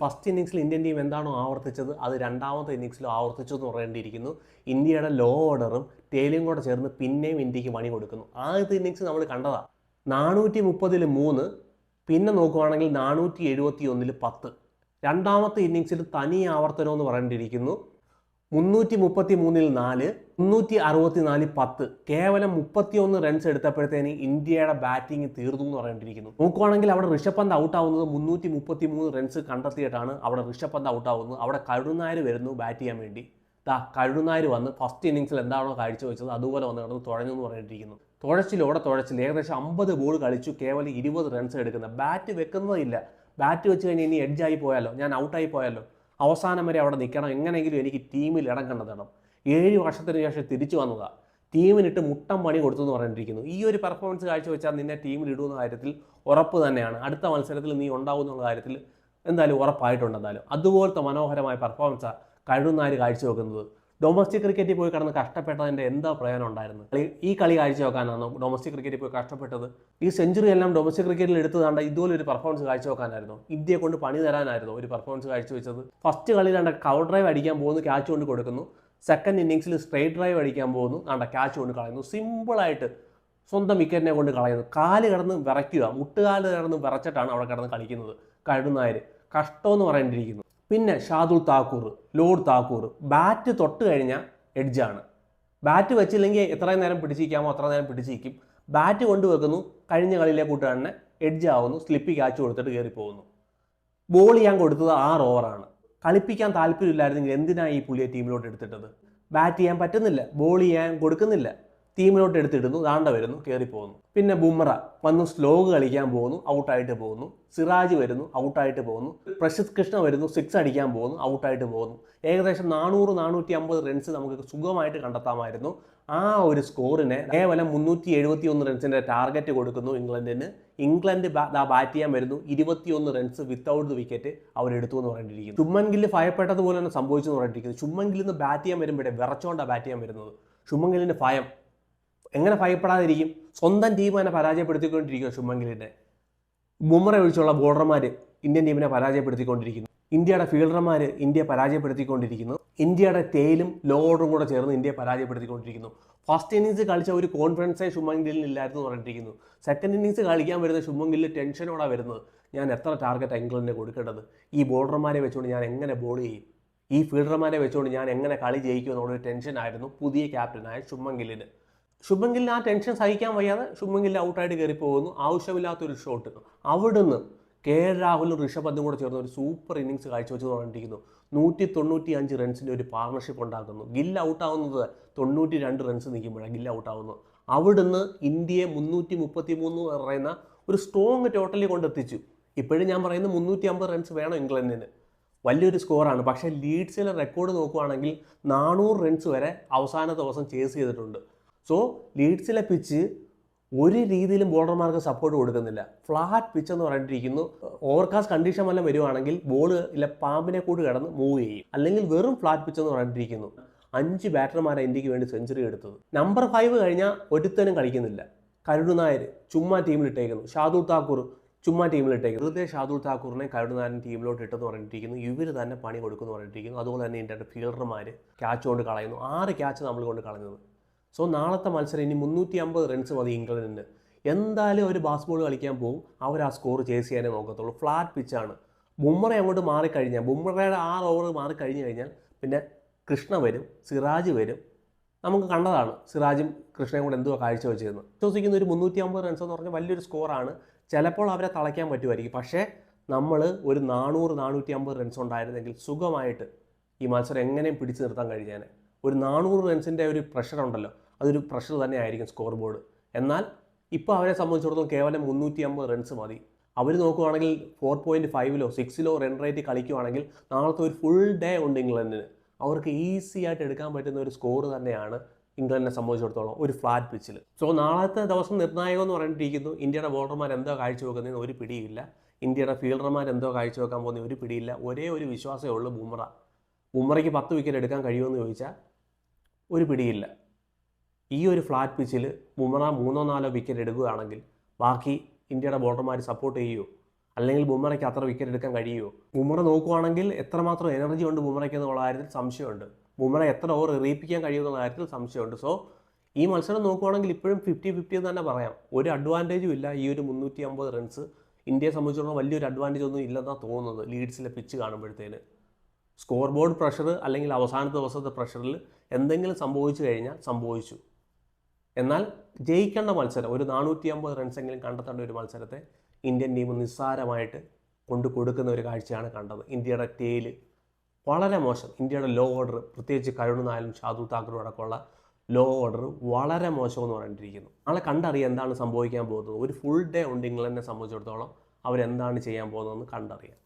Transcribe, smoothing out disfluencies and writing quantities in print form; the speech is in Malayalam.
ഫസ്റ്റ് ഇന്നിങ്സിൽ ഇന്ത്യൻ ടീം എന്താണോ ആവർത്തിച്ചത് അത് രണ്ടാമത്തെ ഇന്നിങ്സിലും ആവർത്തിച്ചു എന്ന് പറയേണ്ടിയിരിക്കുന്നു. ഇന്ത്യയുടെ ലോ ഓർഡറും ടേലും കൂടെ ചേർന്ന് പിന്നെയും ഇന്ത്യക്ക് പണി കൊടുക്കുന്നു. ആദ്യത്തെ ഇന്നിങ്സ് നമ്മൾ കണ്ടതാണ് 430-3, പിന്നെ നോക്കുകയാണെങ്കിൽ 471-10. രണ്ടാമത്തെ ഇന്നിങ്സിൽ തനി ആവർത്തനം എന്ന് പറയേണ്ടിയിരിക്കുന്നു. 333-4, 364-10. കേവലം 31 റൺസ് എടുത്തപ്പോഴത്തേന് ഇന്ത്യയുടെ ബാറ്റിംഗ് തീർന്നു എന്ന് പറയേണ്ടിയിരിക്കുന്നു. നോക്കുവാണെങ്കിൽ അവിടെ ഋഷഭ് പന്ത് ഔട്ടാവുന്നത് 333 റൺസ് കണ്ടെത്തിയിട്ടാണ് അവിടെ ഋഷഭ് പന്ത് ഔട്ടാവുന്നത്. അവിടെ കരുണായർ വരുന്നു ബാറ്റ് ചെയ്യാൻ വേണ്ടി. കരുണായർ വന്ന് ഫസ്റ്റ് ഇന്നിങ്സിൽ എന്താണോ കാഴ്ചവെച്ചത് അതുപോലെ വന്ന് കിടന്ന് തുഴഞ്ഞു എന്ന് പറയേണ്ടിയിരിക്കുന്നു. തുഴച്ചിൽ ഏകദേശം 50 ബോൾ കളിച്ചു, കേവലം 20 റൺസ് എടുക്കുന്നത്. ബാറ്റ് വെക്കുന്നതില്ല. ബാറ്റ് വെച്ച് കഴിഞ്ഞാൽ ഇനി എഡ്ജായി പോയാലോ, ഞാൻ ഔട്ടായി പോയാലോ, അവസാനം വരെ അവിടെ നിൽക്കണം, എങ്ങനെയെങ്കിലും എനിക്ക് ടീമിൽ ഇടം കണ്ടെത്തണം. 7 വർഷത്തിന് ശേഷം തിരിച്ചു വന്നതാണ്. ടീമിനിട്ട് മുട്ടം പണി കൊടുത്തു എന്ന് പറഞ്ഞിരിക്കുന്നു. ഈ ഒരു പെർഫോമൻസ് കാഴ്ചവെച്ചാൽ നിന്നെ ടീമിൽ ഇടുന്ന കാര്യത്തിൽ ഉറപ്പ് തന്നെയാണ്. അടുത്ത മത്സരത്തിൽ നീ ഉണ്ടാവും എന്നുള്ള കാര്യത്തിൽ എന്തായാലും ഉറപ്പായിട്ടുണ്ട്. എന്തായാലും അതുപോലത്തെ മനോഹരമായ പെർഫോമൻസാണ് കരുണായർ കാഴ്ചവെക്കുന്നത്. ഡൊമസ്റ്റിക് ക്രിക്കറ്റിൽ പോയി കിടന്ന് കഷ്ടപ്പെട്ടതിൻ്റെ എന്താ പ്രയോജനം ഉണ്ടായിരുന്നു? ഈ കളി കാഴ്ചവെക്കാനാണോ ഡൊമസ്റ്റിക് ക്രിക്കറ്റിൽ പോയി കഷ്ടപ്പെട്ടത്? ഈ സെഞ്ചുറി എല്ലാം ഡൊമസ്റ്റിക് ക്രിക്കറ്റിൽ എടുത്തതാണ്ട് ഇതുപോലെ ഒരു പെർഫോമൻസ് കാഴ്ചവെക്കാനായിരുന്നു? ഇന്ത്യയെ കൊണ്ട് പണി തരാനായിരുന്നു ഒരു പെർഫോമൻസ് കാഴ്ചവെച്ചത്? ഫസ്റ്റ് കളി കണ്ട കവർ ഡ്രൈവ് അടിക്കാൻ പോകുന്നു, ക്യാച്ച് കൊണ്ട് കൊടുക്കുന്നു. സെക്കൻഡ് ഇന്നിങ്സിൽ സ്ട്രേറ്റ് ഡ്രൈവ് അടിക്കാൻ പോകുന്നു, കണ്ട ക്യാച്ച് കൊണ്ട് കളയുന്നു. സിമ്പിളായിട്ട് സ്വന്തം വിക്കറ്റിനെ കൊണ്ട് കളയുന്നു. കാല് കിടന്ന് വിറയ്ക്കുക, മുട്ടുകാല് കിടന്ന് വിറച്ചിട്ടാണ് അവിടെ കിടന്ന് കളിക്കുന്നത് കരുണായർ. കഷ്ടമെന്ന് പറയേണ്ടിയിരിക്കുന്നു. പിന്നെ ഷാർദുൽ താക്കൂർ, ലോഡ് താക്കൂർ ബാറ്റ് തൊട്ട് കഴിഞ്ഞാൽ എഡ്ജാണ്. ബാറ്റ് വെച്ചില്ലെങ്കിൽ എത്രയും നേരം പിടിച്ചിരിക്കാമോ അത്ര നേരം പിടിച്ചിരിക്കും. ബാറ്റ് കൊണ്ടുവെക്കുന്നു, കഴിഞ്ഞ കളിയിലെ കൂട്ട് തന്നെ എഡ്ജ് ആവുന്നു, സ്ലിപ്പി ക്യാച്ച് കൊടുത്തിട്ട് കയറിപ്പോകുന്നു. ബോൾ ചെയ്യാൻ കൊടുത്തത് 6 ഓവറാണ്. കളിപ്പിക്കാൻ താല്പര്യമില്ലായിരുന്നെങ്കിൽ എന്തിനാണ് ഈ പുള്ളിയെ ടീമിലോട്ട് എടുത്തിട്ടത്? ബാറ്റ് ചെയ്യാൻ പറ്റുന്നില്ല, ബോൾ ചെയ്യാൻ കൊടുക്കുന്നില്ല, ടീമിലോട്ട് എടുത്തിടുന്നു, ദാണ്ട വരുന്നു, കയറിപ്പോകുന്നു. പിന്നെ ബുംറ വന്നു സ്ലോഗ് കളിക്കാൻ പോകുന്നു, ഔട്ടായിട്ട് പോകുന്നു. സിറാജ് വരുന്നു, ഔട്ടായിട്ട് പോകുന്നു. പ്രസിദ്ധ് കൃഷ്ണ വരുന്നു, 6 അടിക്കാൻ പോകുന്നു, ഔട്ടായിട്ട് പോകുന്നു. ഏകദേശം 400-450 റൺസ് നമുക്ക് സുഖമായിട്ട് കണ്ടെത്താമായിരുന്നു. ആ ഒരു സ്കോറിനെ കേവലം 371 റൺസിൻ്റെ ടാർഗറ്റ് കൊടുക്കുന്നു ഇംഗ്ലണ്ടിന്. ഇംഗ്ലണ്ട് ബാറ്റ് ചെയ്യാൻ വരുന്നു, 21 റൺസ് വിത്തൗട്ട് ദ വിക്കറ്റ് അവരെടുത്തു എന്ന് പറഞ്ഞിരിക്കുന്നു. ശുഭ്മൻ ഗില്ല് ഭയപ്പെട്ടതുപോലെ തന്നെ സംഭവിച്ചു എന്ന് പറഞ്ഞിരിക്കുന്നു. ശുഭ്മൻ ഗില്ലിന്ന് ബാറ്റ് ചെയ്യാൻ വരുമ്പോഴേ വിറച്ചോണ്ടാണ് ബാറ്റ് ചെയ്യാൻ വരുന്നത്. ശുഭ്മൻ ഗില്ലിൻ്റെ ഭയം എങ്ങനെ ഭയപ്പെടാതിരിക്കും? സ്വന്തം ടീം തന്നെ പരാജയപ്പെടുത്തിക്കൊണ്ടിരിക്കുക ശുഭ്മൻ ഗില്ലിനെ. ബുംറ ഒഴിച്ചുള്ള ബോളർമാർ ഇന്ത്യൻ ടീമിനെ പരാജയപ്പെടുത്തിക്കൊണ്ടിരിക്കുന്നു. ഇന്ത്യയുടെ ഫീൽഡർമാർ ഇന്ത്യയെ പരാജയപ്പെടുത്തിക്കൊണ്ടിരിക്കുന്നു. ഇന്ത്യയുടെ ടെയിലും ലോ ഓർഡറും കൂടെ ചേർന്ന് ഇന്ത്യയെ പരാജയപ്പെടുത്തിക്കൊണ്ടിരിക്കുന്നു. ഫസ്റ്റ് ഇന്നിങ്സ് കളിച്ച ഒരു കോൺഫിഡൻസേ ശുഭ്മൻ ഗില്ലിന് ഇല്ലായിരുന്നു എന്ന് പറഞ്ഞിരിക്കുന്നു. സെക്കൻഡ് ഇന്നിങ്സ് കളിക്കാൻ വരുന്ന ശുഭ്മൻ ഗില്ല് ടെൻഷനോടെ വരുന്നത്. ഞാൻ എത്ര ടാർഗറ്റ് ഇംഗ്ലണ്ടിനെ കൊടുക്കേണ്ടത്? ഈ ബോളർമാരെ വെച്ചുകൊണ്ട് ഞാൻ എങ്ങനെ ബോൾ ചെയ്യും? ഈ ഫീൽഡർമാരെ വെച്ചുകൊണ്ട് ഞാൻ എങ്ങനെ കളി ജയിക്കും എന്നുള്ളൊരു ടെൻഷനായിരുന്നു പുതിയ ക്യാപ്റ്റനായ ശുഭ്മൻ ഗില്ലിന്. ശുഭ്മൻ ഗില്ലിന് ആ ടെൻഷൻ സഹിക്കാൻ വയ്യാതെ ശുഭ്മൻ ഗില്ല് ഔട്ടായിട്ട് കയറി പോകുന്നു. ആവശ്യമില്ലാത്തൊരു ഷോട്ട്. അവിടുന്ന് KL രാഹുലും ഋഷഭ് പന്തും കൂടെ ചേർന്ന് ഒരു സൂപ്പർ ഇന്നിങ്സ് കാഴ്ചവെച്ച് പറഞ്ഞിരിക്കുന്നു. 195 റൺസിൻ്റെ ഒരു പാർട്ണർഷിപ്പ് ഉണ്ടാക്കുന്നു. ഗില്ല് ഔട്ടാവുന്നത് 92 റൺസ് നിൽക്കുമ്പോഴാണ് ഗില്ല് ഔട്ടാവുന്നത്. അവിടുന്ന് ഇന്ത്യയെ 333 പറയുന്ന ഒരു സ്ട്രോങ് ടോട്ടലി കൊണ്ടെത്തിച്ചു. ഇപ്പോഴും ഞാൻ പറയുന്നത് 350 റൺസ് വേണം ഇംഗ്ലണ്ടിന്. വലിയൊരു സ്കോറാണ്. പക്ഷേ ലീഡ്സിലെ റെക്കോർഡ് നോക്കുകയാണെങ്കിൽ 400 റൺസ് വരെ അവസാന ദിവസം ചേസ് ചെയ്തിട്ടുണ്ട്. സോ ലീഡ്സിലെ പിച്ച് ഒരു രീതിയിലും ബോളർമാർക്ക് സപ്പോർട്ട് കൊടുക്കുന്നില്ല. ഫ്ലാറ്റ് പിച്ച് എന്ന് പറഞ്ഞിരിക്കുന്നു. ഓവർകാസ്റ്റ് കണ്ടീഷൻ വല്ലതും വരുവാണെങ്കിൽ ബോൾ ഇല്ല പാമ്പിനെ കൂടി കിടന്ന് മൂവ് ചെയ്യും. അല്ലെങ്കിൽ വെറും ഫ്ലാറ്റ് പിച്ച് എന്ന് പറഞ്ഞിരിക്കുന്നു. 5 ബാറ്റർമാരെ ഇന്ത്യക്ക് വേണ്ടി സെഞ്ചുറി എടുത്തത്. നമ്പർ 5 കഴിഞ്ഞാൽ ഒരുത്തനും കളിക്കുന്നില്ല. കരുണായർ ചുമ്മാ ടീമിലിട്ടേക്കുന്നു. ഷാർദുൽ താക്കൂർ ചുമ്മാ ടീമിലിട്ടേക്കുന്നു. വെറുതെ ഷാർദുൽ താക്കൂറിനെ കരുണായരൻ ടീമിലോട്ട് ഇട്ടെന്ന് പറഞ്ഞിരിക്കുന്നു. ഇവർ തന്നെ പണി കൊടുക്കുമെന്ന് പറഞ്ഞിരിക്കുന്നു. അതുപോലെ തന്നെ ഇന്ത്യയുടെ ഫീൽഡർമാർ ക്യാച്ച് കൊണ്ട് കളയുന്നു. 6 ക്യാച്ച് നമ്മൾ കൊണ്ട് കളഞ്ഞത്. സോ നാളത്തെ മത്സരം ഇനി 350 റൺസ് മതി ഇംഗ്ലണ്ടിന്. എന്തായാലും ഒരു ബാസ്ബോൾ കളിക്കാൻ പോകും. അവർ ആ സ്കോർ ചേസ് ചെയ്യാനേ നോക്കത്തുള്ളൂ. ഫ്ലാറ്റ് പിച്ചാണ്. ബുംറ അങ്ങോട്ട് മാറിക്കഴിഞ്ഞാൽ, ബുംറയുടെ 6 ഓവർ മാറിക്കഴിഞ്ഞ് കഴിഞ്ഞാൽ പിന്നെ കൃഷ്ണ വരും, സിറാജ് വരും. നമുക്ക് കണ്ടതാണ് സിറാജും കൃഷ്ണയും കൂടെ എന്തുവാ കാഴ്ചവെച്ചിരുന്നത്. വിശ്വസിക്കുന്ന ഒരു 350 റൺസ് എന്ന് പറഞ്ഞാൽ വലിയൊരു സ്കോറാണ്. ചിലപ്പോൾ അവരെ തളയ്ക്കാൻ പറ്റുമായിരിക്കും. പക്ഷേ നമ്മൾ ഒരു 400-450 റൺസ് ഉണ്ടായിരുന്നെങ്കിൽ സുഖമായിട്ട് ഈ മത്സരം എങ്ങനെയും പിടിച്ചു നിർത്താൻ കഴിഞ്ഞാൽ. ഒരു 400 റൺസിൻ്റെ ഒരു പ്രഷർ ഉണ്ടല്ലോ, അതൊരു പ്രഷർ തന്നെ ആയിരിക്കും സ്കോർ ബോർഡ്. എന്നാൽ ഇപ്പോൾ അവരെ സംബന്ധിച്ചിടത്തോളം കേവലം 350 റൺസ് മതി. അവർ നോക്കുവാണെങ്കിൽ 4.5-ലോ 6-ലോ റൺ റേറ്റ് കളിക്കുവാണെങ്കിൽ നാളത്തെ ഒരു ഫുൾ ഡേ ഉണ്ട് ഇംഗ്ലണ്ടിന്. അവർക്ക് ഈസി ആയിട്ട് എടുക്കാൻ പറ്റുന്ന ഒരു സ്കോർ തന്നെയാണ് ഇംഗ്ലണ്ടിനെ സംബന്ധിച്ചിടത്തോളം ഒരു ഫ്ലാറ്റ് പിച്ചിൽ. സോ നാളത്തെ ദിവസം നിർണായകം എന്ന് പറഞ്ഞിരിക്കുന്നു. ഇന്ത്യയുടെ ബോളർമാർ എന്തോ കാഴ്ചവെക്കുന്നതിന് ഒരു പിടിയില്ല. ഇന്ത്യയുടെ ഫീൽഡർമാർ എന്തോ കാഴ്ചവെക്കാൻ പോകുന്ന ഒരു പിടിയില്ല. ഒരേ ഒരു വിശ്വാസമേ ഉള്ളൂ, ബുംറ. ബുംറയ്ക്ക് 10 വിക്കറ്റ് എടുക്കാൻ കഴിയുമെന്ന് ചോദിച്ചാൽ ഒരു പിടിയില്ല. ഈ ഒരു ഫ്ലാറ്റ് പിച്ചിൽ ബുംറ 3-4 വിക്കറ്റ് എടുക്കുകയാണെങ്കിൽ ബാക്കി ഇന്ത്യയുടെ ബോളർമാർ സപ്പോർട്ട് ചെയ്യുമോ? അല്ലെങ്കിൽ ബുംറയ്ക്ക് അത്ര വിക്കറ്റ് എടുക്കാൻ കഴിയുമോ? ബുംറ നോക്കുവാണെങ്കിൽ എത്രമാത്രം എനർജി ഉണ്ട് ബുംറയ്ക്ക് എന്നുള്ള കാര്യത്തിൽ സംശയമുണ്ട്. ബുംറ എത്ര ഓവർ എറിയിപ്പിക്കാൻ കഴിയുമെന്നുള്ള കാര്യത്തിൽ സംശയമുണ്ട്. സോ ഈ മത്സരം നോക്കുവാണെങ്കിൽ ഇപ്പോഴും 50-50 എന്ന് തന്നെ പറയാം. ഒരു അഡ്വാൻറ്റേജും ഇല്ല. ഈ ഒരു 350 റൺസ് ഇന്ത്യയെ സംബന്ധിച്ചിടത്തോളം വലിയൊരു അഡ്വാൻറ്റേജ് ഒന്നും ഇല്ലെന്നാണ് തോന്നുന്നത്. ലീഡ്സിലെ പിച്ച് കാണുമ്പോഴത്തേന് സ്കോർ ബോർഡ് പ്രഷർ അല്ലെങ്കിൽ അവസാനത്തെ ദിവസത്തെ പ്രഷറിൽ എന്തെങ്കിലും സംഭവിച്ചു കഴിഞ്ഞാൽ സംഭവിച്ചു. എന്നാൽ ജയിക്കേണ്ട മത്സരം, ഒരു 450 റൺസെങ്കിലും കണ്ടെത്തേണ്ട ഒരു മത്സരത്തെ ഇന്ത്യൻ ടീം നിസ്സാരമായിട്ട് കൊണ്ടു കൊടുക്കുന്ന ഒരു കാഴ്ചയാണ് കണ്ടത്. ഇന്ത്യയുടെ ടെയിൽ വളരെ മോശം. ഇന്ത്യയുടെ ലോ ഓർഡർ, പ്രത്യേകിച്ച് കരുൺ നായരും ഷാദു താക്കൂറും അടക്കമുള്ള ലോ ഓർഡർ വളരെ മോശമെന്ന് പറഞ്ഞിരിക്കുന്നു. നാളെ കണ്ടറിയാം എന്താണ് സംഭവിക്കാൻ പോകുന്നത്. ഒരു ഫുൾ ഡേ ഉണ്ട് ഇംഗ്ലണ്ടിനെ സംബന്ധിച്ചിടത്തോളം. അവരെന്താണ് ചെയ്യാൻ പോകുന്നതെന്ന് കണ്ടറിയാം.